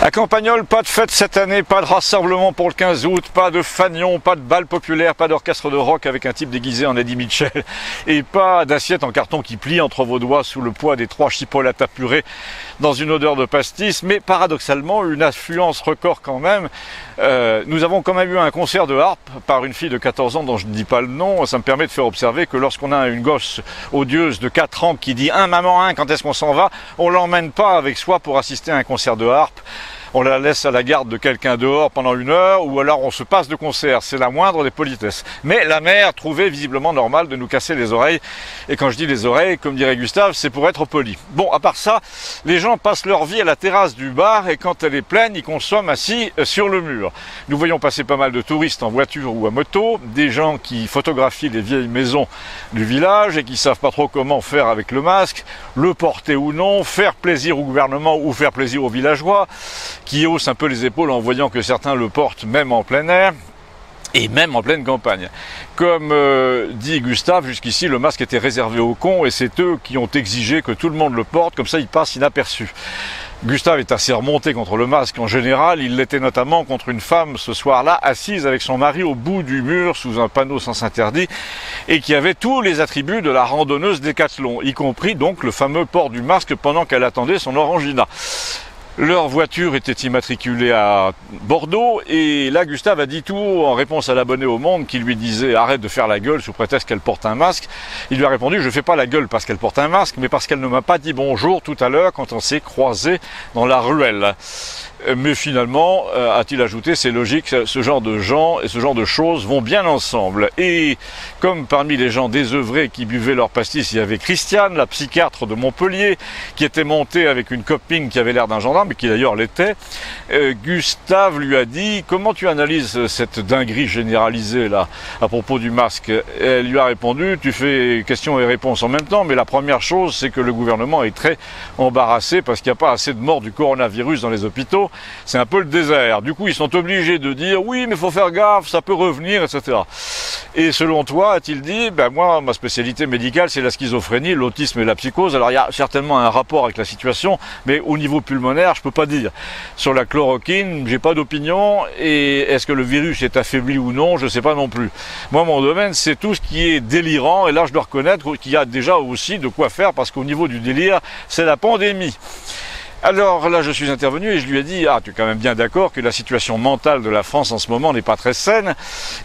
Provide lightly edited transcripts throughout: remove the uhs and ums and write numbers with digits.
À Campagnol, pas de fête cette année, pas de rassemblement pour le 15 août, pas de fanion, pas de bal populaire, pas d'orchestre de rock avec un type déguisé en Eddie Mitchell et pas d'assiette en carton qui plie entre vos doigts sous le poids des 3 chipolates purées dans une odeur de pastis, mais paradoxalement une affluence record quand même. Nous avons quand même eu un concert de harpe par une fille de 14 ans dont je ne dis pas le nom. Ça me permet de faire observer que lorsqu'on a une gosse odieuse de 4 ans qui dit « maman, quand est-ce qu'on s'en va ?», on l'emmène pas avec soi pour assister à un concert de harpe. On la laisse à la garde de quelqu'un dehors pendant 1 heure, ou alors on se passe de concert. C'est la moindre des politesses. Mais la mère trouvait visiblement normal de nous casser les oreilles. Et quand je dis les oreilles, comme dirait Gustave, c'est pour être poli. Bon, à part ça, les gens passent leur vie à la terrasse du bar et quand elle est pleine, ils consomment assis sur le mur. Nous voyons passer pas mal de touristes en voiture ou à moto, des gens qui photographient les vieilles maisons du village et qui savent pas trop comment faire avec le masque, le porter ou non, faire plaisir au gouvernement ou faire plaisir aux villageois, qui hausse un peu les épaules en voyant que certains le portent même en plein air et même en pleine campagne. Comme dit Gustave, jusqu'ici le masque était réservé aux cons et c'est eux qui ont exigé que tout le monde le porte, comme ça il passe inaperçu. Gustave est assez remonté contre le masque en général, il l'était notamment contre une femme ce soir-là, assise avec son mari au bout du mur sous un panneau sens interdit et qui avait tous les attributs de la randonneuse Décathlon, y compris donc le fameux port du masque pendant qu'elle attendait son orangina. Leur voiture était immatriculée à Bordeaux et là Gustave a dit tout en réponse à l'abonné au Monde qui lui disait « arrête de faire la gueule sous prétexte qu'elle porte un masque ». Il lui a répondu « je fais pas la gueule parce qu'elle porte un masque mais parce qu'elle ne m'a pas dit bonjour tout à l'heure quand on s'est croisés dans la ruelle ». Mais finalement, a-t-il ajouté, c'est logique, ce genre de gens et ce genre de choses vont bien ensemble. Et comme parmi les gens désœuvrés qui buvaient leur pastis, il y avait Christiane, la psychiatre de Montpellier, qui était montée avec une copine qui avait l'air d'un gendarme, et qui d'ailleurs l'était, Gustave lui a dit « Comment tu analyses cette dinguerie généralisée là à propos du masque ?» Elle lui a répondu « Tu fais questions et réponses en même temps, mais la première chose, c'est que le gouvernement est très embarrassé parce qu'il n'y a pas assez de morts du coronavirus dans les hôpitaux. C'est un peu le désert. Du coup, ils sont obligés de dire « Oui, mais il faut faire gaffe, ça peut revenir, etc. » Et selon toi, a-t-il dit, ben moi, ma spécialité médicale, c'est la schizophrénie, l'autisme et la psychose. Alors, il y a certainement un rapport avec la situation, mais au niveau pulmonaire, je peux pas dire. Sur la chloroquine, j'ai pas d'opinion, et est-ce que le virus est affaibli ou non, je sais pas non plus. Moi, mon domaine, c'est tout ce qui est délirant, et là, je dois reconnaître qu'il y a déjà aussi de quoi faire, parce qu'au niveau du délire, c'est la pandémie. Alors là, je suis intervenu et je lui ai dit « Ah, tu es quand même bien d'accord que la situation mentale de la France en ce moment n'est pas très saine.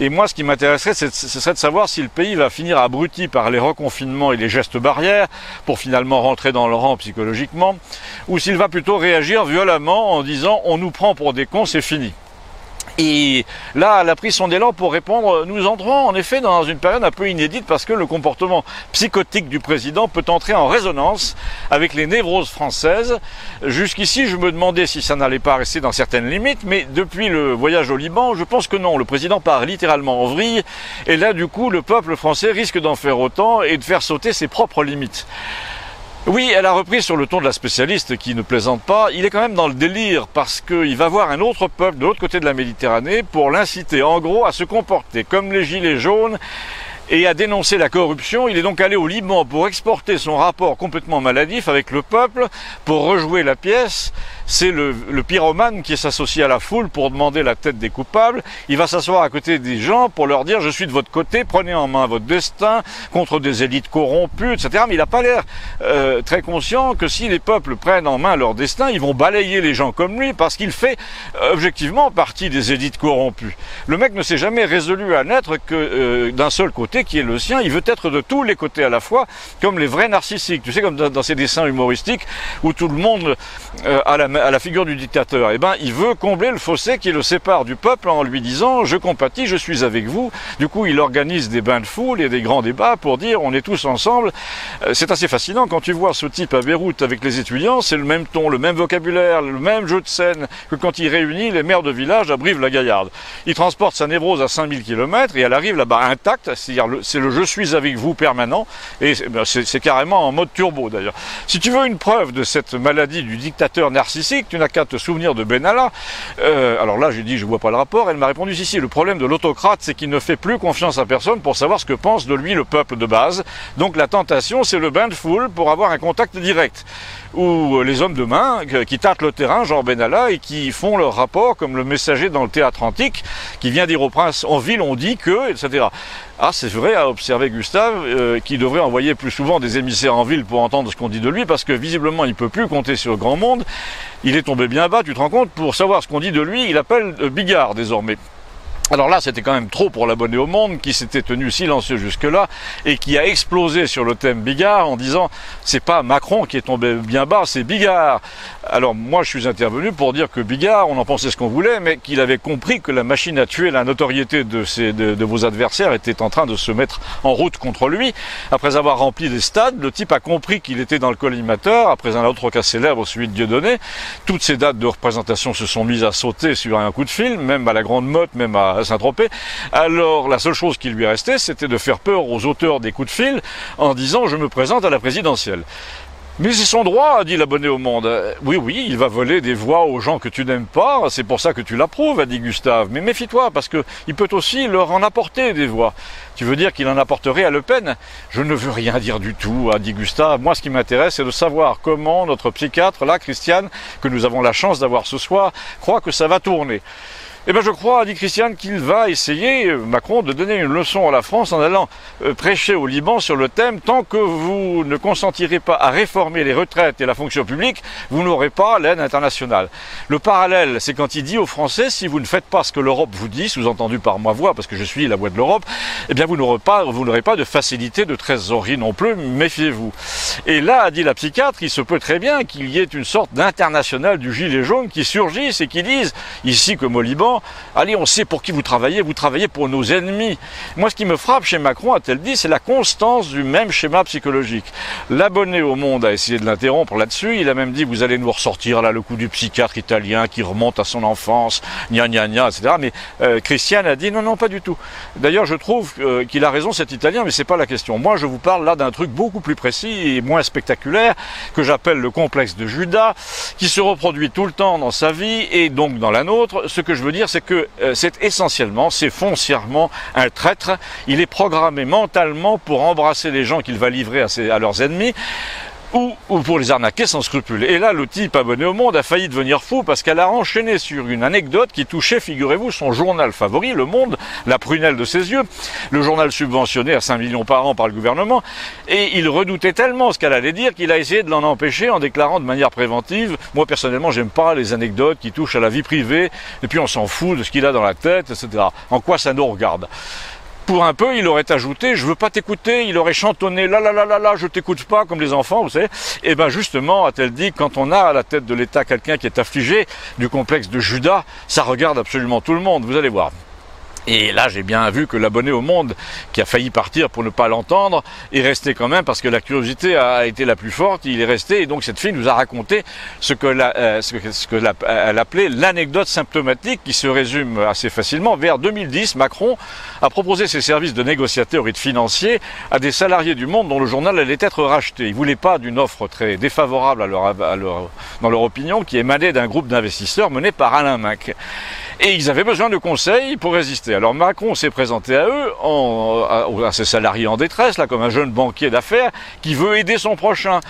Et moi, ce qui m'intéresserait, ce serait de savoir si le pays va finir abruti par les reconfinements et les gestes barrières pour finalement rentrer dans le rang psychologiquement, ou s'il va plutôt réagir violemment en disant « On nous prend pour des cons, c'est fini ». Et là, elle a pris son élan pour répondre « Nous entrons en effet dans une période un peu inédite parce que le comportement psychotique du président peut entrer en résonance avec les névroses françaises. Jusqu'ici, je me demandais si ça n'allait pas rester dans certaines limites, mais depuis le voyage au Liban, je pense que non. Le président part littéralement en vrille et là, du coup, le peuple français risque d'en faire autant et de faire sauter ses propres limites. » Oui, elle a repris sur le ton de la spécialiste qui ne plaisante pas. Il est quand même dans le délire parce qu'il va voir un autre peuple de l'autre côté de la Méditerranée pour l'inciter en gros à se comporter comme les gilets jaunes et à dénoncer la corruption. Il est donc allé au Liban pour exporter son rapport complètement maladif avec le peuple, pour rejouer la pièce. C'est le pyromane qui s'associe à la foule pour demander la tête des coupables. Il va s'asseoir à côté des gens pour leur dire « Je suis de votre côté, prenez en main votre destin contre des élites corrompues, etc. » Mais il n'a pas l'air très conscient que si les peuples prennent en main leur destin, ils vont balayer les gens comme lui parce qu'il fait objectivement partie des élites corrompues. Le mec ne s'est jamais résolu à n'être que d'un seul côté qui est le sien. Il veut être de tous les côtés à la fois, comme les vrais narcissiques. Tu sais, comme dans ces dessins humoristiques où tout le monde a la figure du dictateur. Eh ben, il veut combler le fossé qui le sépare du peuple en lui disant « Je compatis, je suis avec vous ». Du coup, il organise des bains de foule et des grands débats pour dire « On est tous ensemble ». C'est assez fascinant quand tu vois ce type à Beyrouth avec les étudiants. C'est le même ton, le même vocabulaire, le même jeu de scène que quand il réunit les maires de village à Brive-la-Gaillarde. Il transporte sa névrose à 5000 km et elle arrive là-bas intacte, c'est-à-dire c'est le je suis avec vous permanent, et c'est carrément en mode turbo d'ailleurs. Si tu veux une preuve de cette maladie du dictateur narcissique, tu n'as qu'à te souvenir de Benalla. Alors là, j'ai dit, je vois pas le rapport. Elle m'a répondu, si, le problème de l'autocrate, c'est qu'il ne fait plus confiance à personne pour savoir ce que pense de lui le peuple de base. Donc la tentation, c'est le bain de foule pour avoir un contact direct. Ou les hommes de main qui tâtent le terrain, genre Benalla, et qui font leur rapport comme le messager dans le théâtre antique, qui vient dire au prince, en ville on dit que, etc. Ah, c'est vrai à observer Gustave, qui devrait envoyer plus souvent des émissaires en ville pour entendre ce qu'on dit de lui, parce que visiblement il ne peut plus compter sur le grand monde. Il est tombé bien bas, tu te rends compte, pour savoir ce qu'on dit de lui, il appelle Bigard désormais. Alors là, c'était quand même trop pour l'abonné au Monde, qui s'était tenu silencieux jusque-là, et qui a explosé sur le thème Bigard en disant « c'est pas Macron qui est tombé bien bas, c'est Bigard ». Alors moi, je suis intervenu pour dire que Bigard, on en pensait ce qu'on voulait, mais qu'il avait compris que la machine à tuer la notoriété de vos adversaires était en train de se mettre en route contre lui. Après avoir rempli des stades, le type a compris qu'il était dans le collimateur, après un autre cas célèbre, celui de Dieudonné. Toutes ces dates de représentation se sont mises à sauter sur un coup de fil, même à la Grande Motte, même à Saint-Tropez. Alors la seule chose qui lui restait, c'était de faire peur aux auteurs des coups de fil en disant « je me présente à la présidentielle ». Mais c'est son droit, a dit l'abonné au Monde. Oui, il va voler des voix aux gens que tu n'aimes pas, c'est pour ça que tu l'approuves, a dit Gustave. Mais méfie-toi, parce qu'il peut aussi leur en apporter des voix. Tu veux dire qu'il en apporterait à Le Pen? Je ne veux rien dire du tout, a dit Gustave. Moi, ce qui m'intéresse, c'est de savoir comment notre psychiatre, là, Christiane, que nous avons la chance d'avoir ce soir, croit que ça va tourner. Eh bien, je crois, dit Christiane, qu'il va essayer, Macron, de donner une leçon à la France en allant prêcher au Liban sur le thème « Tant que vous ne consentirez pas à réformer les retraites et la fonction publique, vous n'aurez pas l'aide internationale. » Le parallèle, c'est quand il dit aux Français « Si vous ne faites pas ce que l'Europe vous dit, sous-entendu par ma voix, parce que je suis la voix de l'Europe, eh bien, vous n'aurez pas de facilité de trésorerie non plus, méfiez-vous. » Et là, a dit la psychiatre, il se peut très bien qu'il y ait une sorte d'international du gilet jaune qui surgisse et qui dise, ici comme au Liban, allez, on sait pour qui vous travaillez pour nos ennemis. Moi, ce qui me frappe chez Macron, a-t-elle dit, c'est la constance du même schéma psychologique. L'abonné au Monde a essayé de l'interrompre là-dessus, il a même dit, vous allez nous ressortir là le coup du psychiatre italien qui remonte à son enfance, gna gna gna, etc. Mais Christiane a dit, non, pas du tout. D'ailleurs, je trouve qu'il a raison, cet Italien, mais c'est pas la question. Moi, je vous parle là d'un truc beaucoup plus précis et moins spectaculaire, que j'appelle le complexe de Judas, qui se reproduit tout le temps dans sa vie et donc dans la nôtre. Ce que je veux dire, c'est que c'est essentiellement, c'est foncièrement un traître. Il est programmé mentalement pour embrasser les gens qu'il va livrer à leurs ennemis, ou pour les arnaquer sans scrupule. Et là, le type abonné au Monde a failli devenir fou parce qu'elle a enchaîné sur une anecdote qui touchait, figurez-vous, son journal favori, Le Monde, la prunelle de ses yeux, le journal subventionné à 5 millions par an par le gouvernement, et il redoutait tellement ce qu'elle allait dire qu'il a essayé de l'en empêcher en déclarant de manière préventive, moi personnellement j'aime pas les anecdotes qui touchent à la vie privée, et puis on s'en fout de ce qu'il a dans la tête, etc. En quoi ça nous regarde? Pour un peu, il aurait ajouté, je veux pas t'écouter, il aurait chantonné, là, je t'écoute pas, comme les enfants, vous savez. Et ben justement, a-t-elle dit, quand on a à la tête de l'État quelqu'un qui est affligé du complexe de Judas, ça regarde absolument tout le monde, vous allez voir. Et là, j'ai bien vu que l'abonné au Monde, qui a failli partir pour ne pas l'entendre, est resté quand même parce que la curiosité a été la plus forte. Il est resté et donc cette fille nous a raconté ce qu'elle appelait l'anecdote symptomatique qui se résume assez facilement. Vers 2010, Macron a proposé ses services de négociateur et de financier à des salariés du Monde dont le journal allait être racheté. Il ne voulaient pas d'une offre très défavorable dans leur opinion qui émanait d'un groupe d'investisseurs mené par Alain Minc. Et ils avaient besoin de conseils pour résister. Alors Macron s'est présenté à eux, à ses salariés en détresse, là, comme un jeune banquier d'affaires qui veut aider son prochain.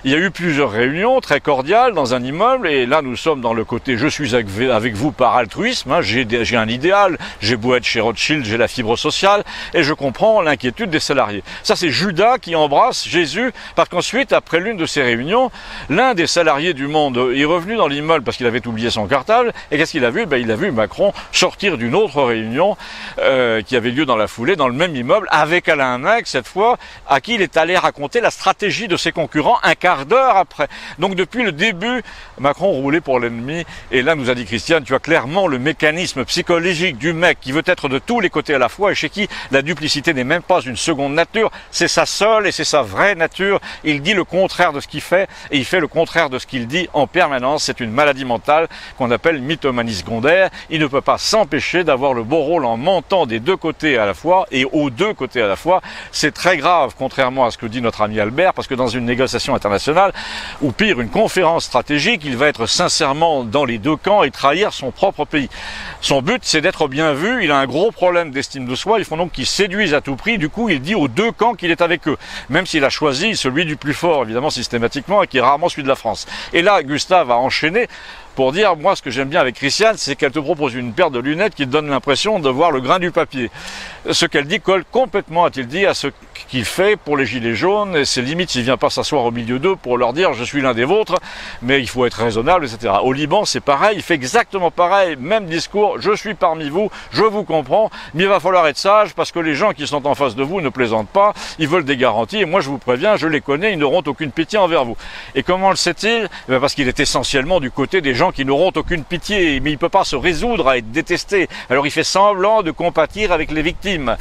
Il y a eu plusieurs réunions très cordiales dans un immeuble, et là nous sommes dans le côté « je suis avec vous par altruisme hein, », j'ai un idéal, j'ai beau être chez Rothschild, j'ai la fibre sociale, et je comprends l'inquiétude des salariés. Ça c'est Judas qui embrasse Jésus, parce qu'ensuite, après l'une de ces réunions, l'un des salariés du Monde est revenu dans l'immeuble parce qu'il avait oublié son cartable, et qu'est-ce qu'il a vu? Il a vu Macron sortir d'une autre réunion qui avait lieu dans la foulée, dans le même immeuble, avec Alain Minc, cette fois, à qui il est allé raconter la stratégie de ses concurrents un quart d'heure après. Donc depuis le début, Macron roulait pour l'ennemi, et là nous a dit Christiane, tu as clairement le mécanisme psychologique du mec qui veut être de tous les côtés à la fois, et chez qui la duplicité n'est même pas une seconde nature, c'est sa seule et c'est sa vraie nature. Il dit le contraire de ce qu'il fait, et il fait le contraire de ce qu'il dit en permanence. C'est une maladie mentale qu'on appelle mythomanie secondaire. il ne peut pas s'empêcher d'avoir le beau rôle en montant des deux côtés à la fois et aux deux côtés à la fois. C'est très grave, contrairement à ce que dit notre ami Albert, parce que dans une négociation internationale, ou pire, une conférence stratégique, il va être sincèrement dans les deux camps et trahir son propre pays. Son but, c'est d'être bien vu. Il a un gros problème d'estime de soi. Il faut donc qu'il séduise à tout prix. Du coup, il dit aux deux camps qu'il est avec eux, même s'il a choisi celui du plus fort, évidemment, systématiquement, et qui est rarement celui de la France. Et là, Gustave a enchaîné pour dire, moi, ce que j'aime bien avec Christiane, c'est qu'elle te propose une paire de lunettes qui te donne l'impression de voir le grain du papier. Ce qu'elle dit colle complètement, a-t-il dit, à ce qu'il fait pour les gilets jaunes, et c'est limite s'il vient pas s'asseoir au milieu d'eux pour leur dire, je suis l'un des vôtres, mais il faut être raisonnable, etc. Au Liban, c'est pareil, il fait exactement pareil, même discours, je suis parmi vous, je vous comprends, mais il va falloir être sage, parce que les gens qui sont en face de vous ne plaisantent pas, ils veulent des garanties, et moi je vous préviens, je les connais, ils n'auront aucune pitié envers vous. Et comment le sait-il? Parce qu'il est essentiellement du côté des gens qui n'auront aucune pitié, mais il ne peut pas se résoudre à être détesté. Alors il fait semblant de compatir avec les victimes.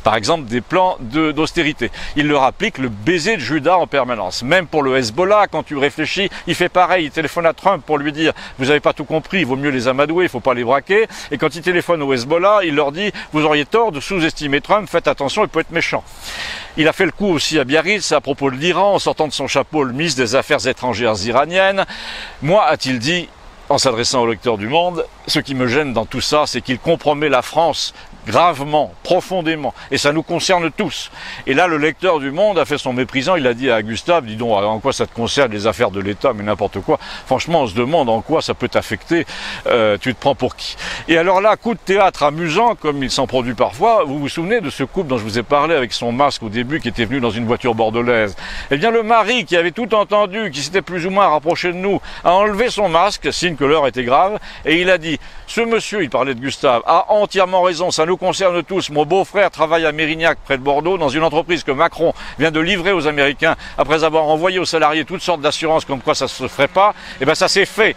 Par exemple, des plans d'austérité. Il leur applique le baiser de Judas en permanence. Même pour le Hezbollah, quand tu réfléchis, il fait pareil. Il téléphone à Trump pour lui dire « Vous n'avez pas tout compris, il vaut mieux les amadouer, il ne faut pas les braquer. » Et quand il téléphone au Hezbollah, il leur dit « Vous auriez tort de sous-estimer Trump, faites attention, il peut être méchant. » Il a fait le coup aussi à Biarritz à propos de l'Iran, en sortant de son chapeau le ministre des Affaires étrangères iraniennes. Moi, a-t-il dit, en s'adressant au lecteur du Monde, ce qui me gêne dans tout ça, c'est qu'il compromet la France gravement, profondément, et ça nous concerne tous. Et là, le lecteur du Monde a fait son méprisant, il a dit à Gustave, dis donc, en quoi ça te concerne les affaires de l'État, mais n'importe quoi. Franchement, on se demande en quoi ça peut t'affecter, tu te prends pour qui? Et alors là, coup de théâtre amusant, comme il s'en produit parfois, vous vous souvenez de ce couple dont je vous ai parlé avec son masque au début, qui était venu dans une voiture bordelaise? Eh bien, le mari, qui avait tout entendu, qui s'était plus ou moins rapproché de nous, a enlevé son masque, signe que l'heure était grave, et il a dit, ce monsieur, il parlait de Gustave, a entièrement raison, ça nous concerne tous. Mon beau-frère travaille à Mérignac, près de Bordeaux, dans une entreprise que Macron vient de livrer aux Américains après avoir envoyé aux salariés toutes sortes d'assurances comme quoi ça ne se ferait pas. Et bien ça s'est fait.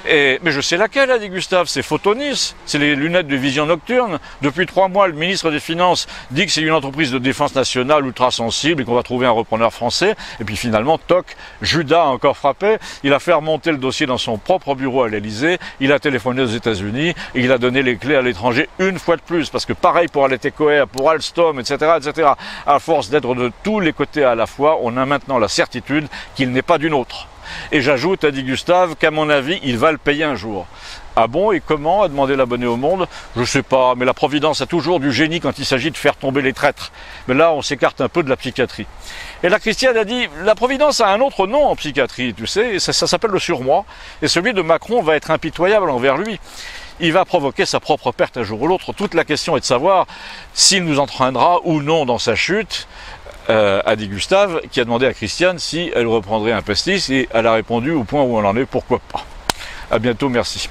Mais je sais laquelle, a dit Gustave, c'est Photonis, c'est les lunettes de vision nocturne. Depuis 3 mois, le ministre des Finances dit que c'est une entreprise de défense nationale ultra sensible et qu'on va trouver un repreneur français. Et puis finalement, toc, Judas a encore frappé. Il a fait remonter le dossier dans son propre bureau à l'Elysée. Il a téléphoné aux États-Unis et il a donné les clés à l'étranger une fois de plus. Parce que pareil pour Aletecoer, pour Alstom, etc., etc. À force d'être de tous les côtés à la fois, on a maintenant la certitude qu'il n'est pas d'une autre. Et j'ajoute, a dit Gustave, qu'à mon avis, il va le payer un jour. Ah bon, et comment, a demandé l'abonné au Monde? Je sais pas, mais la Providence a toujours du génie quand il s'agit de faire tomber les traîtres. Mais là, on s'écarte un peu de la psychiatrie. Et la Christiane a dit, la Providence a un autre nom en psychiatrie, tu sais, et ça s'appelle le surmoi, et celui de Macron va être impitoyable envers lui. Il va provoquer sa propre perte un jour ou l'autre. Toute la question est de savoir s'il nous entraînera ou non dans sa chute, a dit Gustave, qui a demandé à Christiane si elle reprendrait un pastis, et elle a répondu au point où on en est, pourquoi pas. À bientôt, merci.